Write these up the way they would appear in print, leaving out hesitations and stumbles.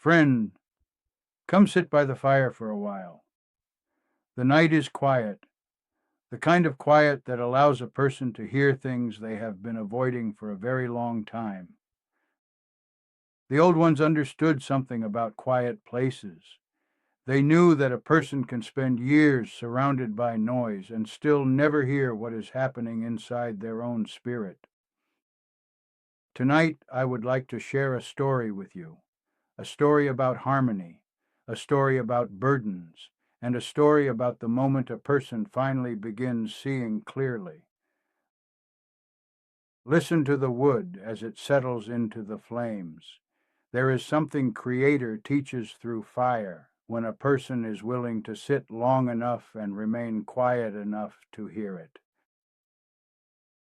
Friend, come sit by the fire for a while. The night is quiet, the kind of quiet that allows a person to hear things they have been avoiding for a very long time. The old ones understood something about quiet places. They knew that a person can spend years surrounded by noise and still never hear what is happening inside their own spirit. Tonight, I would like to share a story with you, a story about harmony, a story about burdens, and a story about the moment a person finally begins seeing clearly. Listen to the wood as it settles into the flames. There is something Creator teaches through fire when a person is willing to sit long enough and remain quiet enough to hear it.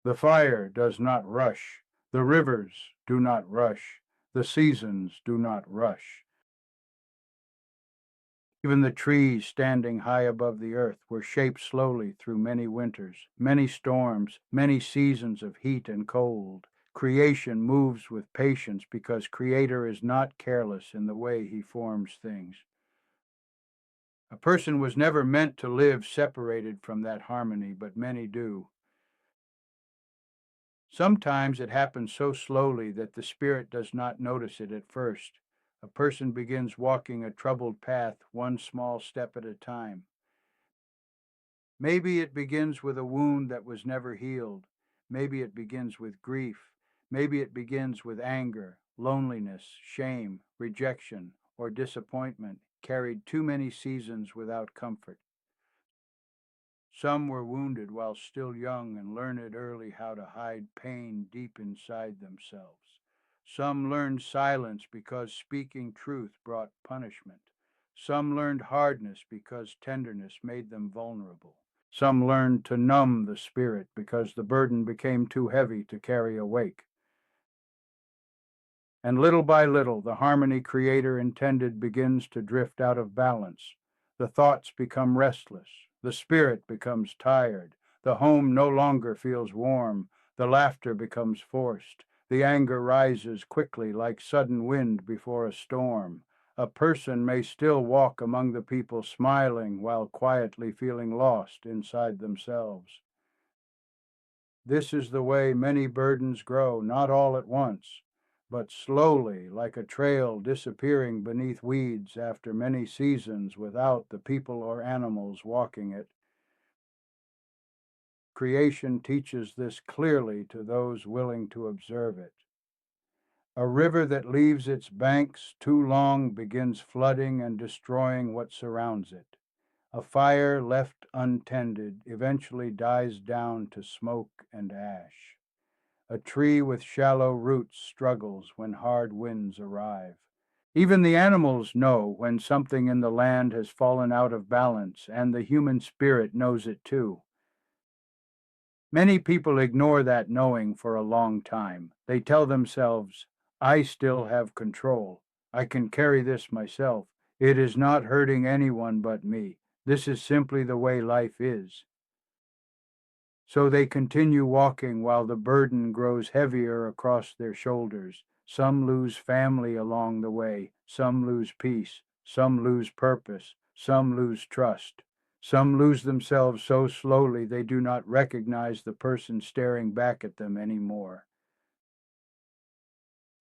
The fire does not rush. The rivers do not rush. The seasons do not rush. Even the trees standing high above the earth were shaped slowly through many winters, many storms, many seasons of heat and cold. Creation moves with patience because Creator is not careless in the way he forms things. A person was never meant to live separated from that harmony, but many do. Sometimes it happens so slowly that the spirit does not notice it at first. A person begins walking a troubled path, one small step at a time. Maybe it begins with a wound that was never healed. Maybe it begins with grief. Maybe it begins with anger, loneliness, shame, rejection, or disappointment, carried too many seasons without comfort. Some were wounded while still young and learned early how to hide pain deep inside themselves. Some learned silence because speaking truth brought punishment. Some learned hardness because tenderness made them vulnerable. Some learned to numb the spirit because the burden became too heavy to carry awake. And little by little, the harmony Creator intended begins to drift out of balance. The thoughts become restless. The spirit becomes tired. The home no longer feels warm. The laughter becomes forced. The anger rises quickly like sudden wind before a storm. A person may still walk among the people smiling while quietly feeling lost inside themselves. This is the way many burdens grow, not all at once, but slowly, like a trail disappearing beneath weeds after many seasons without the people or animals walking it. Creation teaches this clearly to those willing to observe it. A river that leaves its banks too long begins flooding and destroying what surrounds it. A fire left untended eventually dies down to smoke and ash. A tree with shallow roots struggles when hard winds arrive. Even the animals know when something in the land has fallen out of balance, and the human spirit knows it too. Many people ignore that knowing for a long time. They tell themselves, I still have control. I can carry this myself. It is not hurting anyone but me. This is simply the way life is. So they continue walking while the burden grows heavier across their shoulders. Some lose family along the way. Some lose peace. Some lose purpose. Some lose trust. Some lose themselves so slowly they do not recognize the person staring back at them anymore.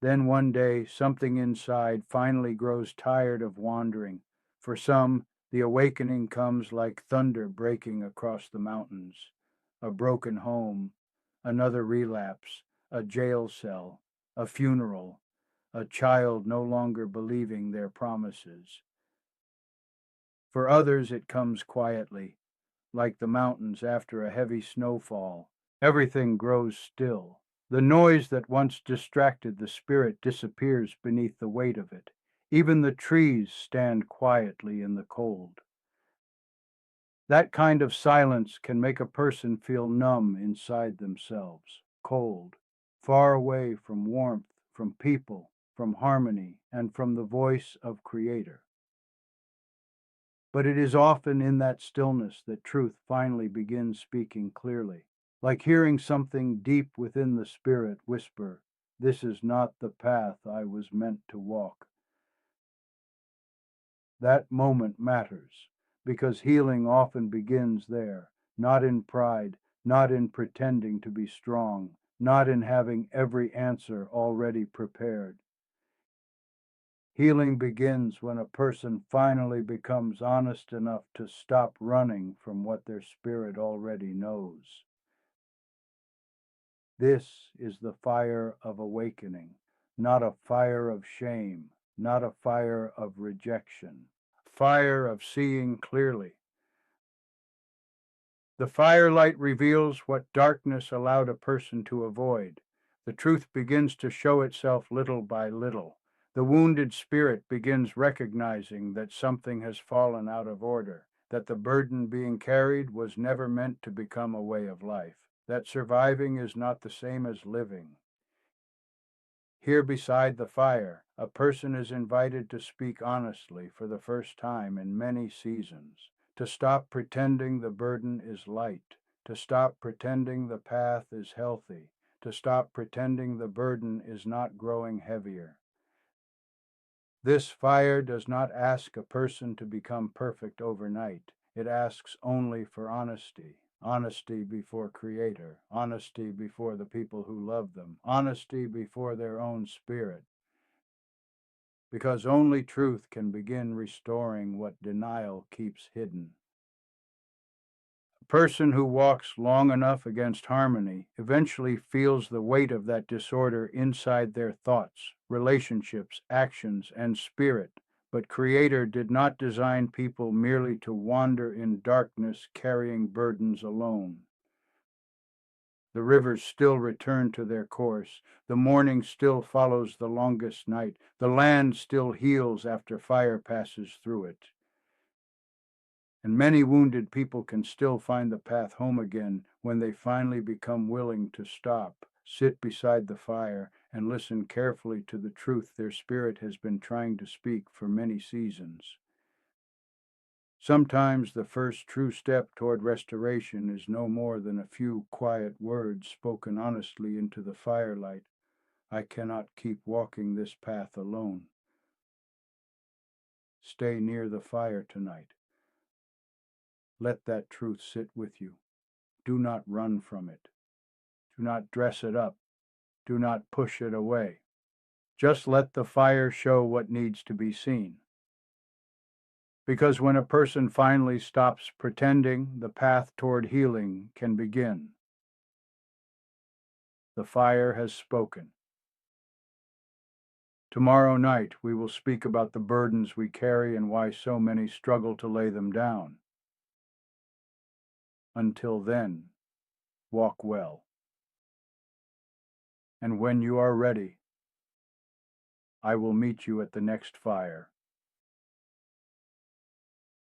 Then one day, something inside finally grows tired of wandering. For some, the awakening comes like thunder breaking across the mountains. A broken home, another relapse, a jail cell, a funeral, a child no longer believing their promises. For others, it comes quietly, like the mountains after a heavy snowfall. Everything grows still. The noise that once distracted the spirit disappears beneath the weight of it. Even the trees stand quietly in the cold. That kind of silence can make a person feel numb inside themselves, cold, far away from warmth, from people, from harmony, and from the voice of Creator. But it is often in that stillness that truth finally begins speaking clearly, like hearing something deep within the spirit whisper, "This is not the path I was meant to walk." That moment matters because healing often begins there, not in pride, not in pretending to be strong, not in having every answer already prepared. Healing begins when a person finally becomes honest enough to stop running from what their spirit already knows. This is the fire of awakening, not a fire of shame, not a fire of rejection, fire of seeing clearly. The firelight reveals what darkness allowed a person to avoid. The truth begins to show itself little by little. The wounded spirit begins recognizing that something has fallen out of order, that the burden being carried was never meant to become a way of life, that surviving is not the same as living. Here beside the fire, a person is invited to speak honestly for the first time in many seasons, to stop pretending the burden is light, to stop pretending the path is healthy, to stop pretending the burden is not growing heavier. This fire does not ask a person to become perfect overnight. It asks only for honesty. Honesty before Creator, honesty before the people who love them, honesty before their own spirit. Because only truth can begin restoring what denial keeps hidden. A person who walks long enough against harmony eventually feels the weight of that disorder inside their thoughts, relationships, actions, and spirit. But Creator did not design people merely to wander in darkness carrying burdens alone. The rivers still return to their course. The morning still follows the longest night. The land still heals after fire passes through it. And many wounded people can still find the path home again when they finally become willing to stop, sit beside the fire, and listen carefully to the truth their spirit has been trying to speak for many seasons. Sometimes the first true step toward restoration is no more than a few quiet words spoken honestly into the firelight. I cannot keep walking this path alone. Stay near the fire tonight. Let that truth sit with you. Do not run from it. Do not dress it up. Do not push it away. Just let the fire show what needs to be seen. Because when a person finally stops pretending, the path toward healing can begin. The fire has spoken. Tomorrow night we will speak about the burdens we carry and why so many struggle to lay them down. Until then, walk well. And when you are ready, I will meet you at the next fire.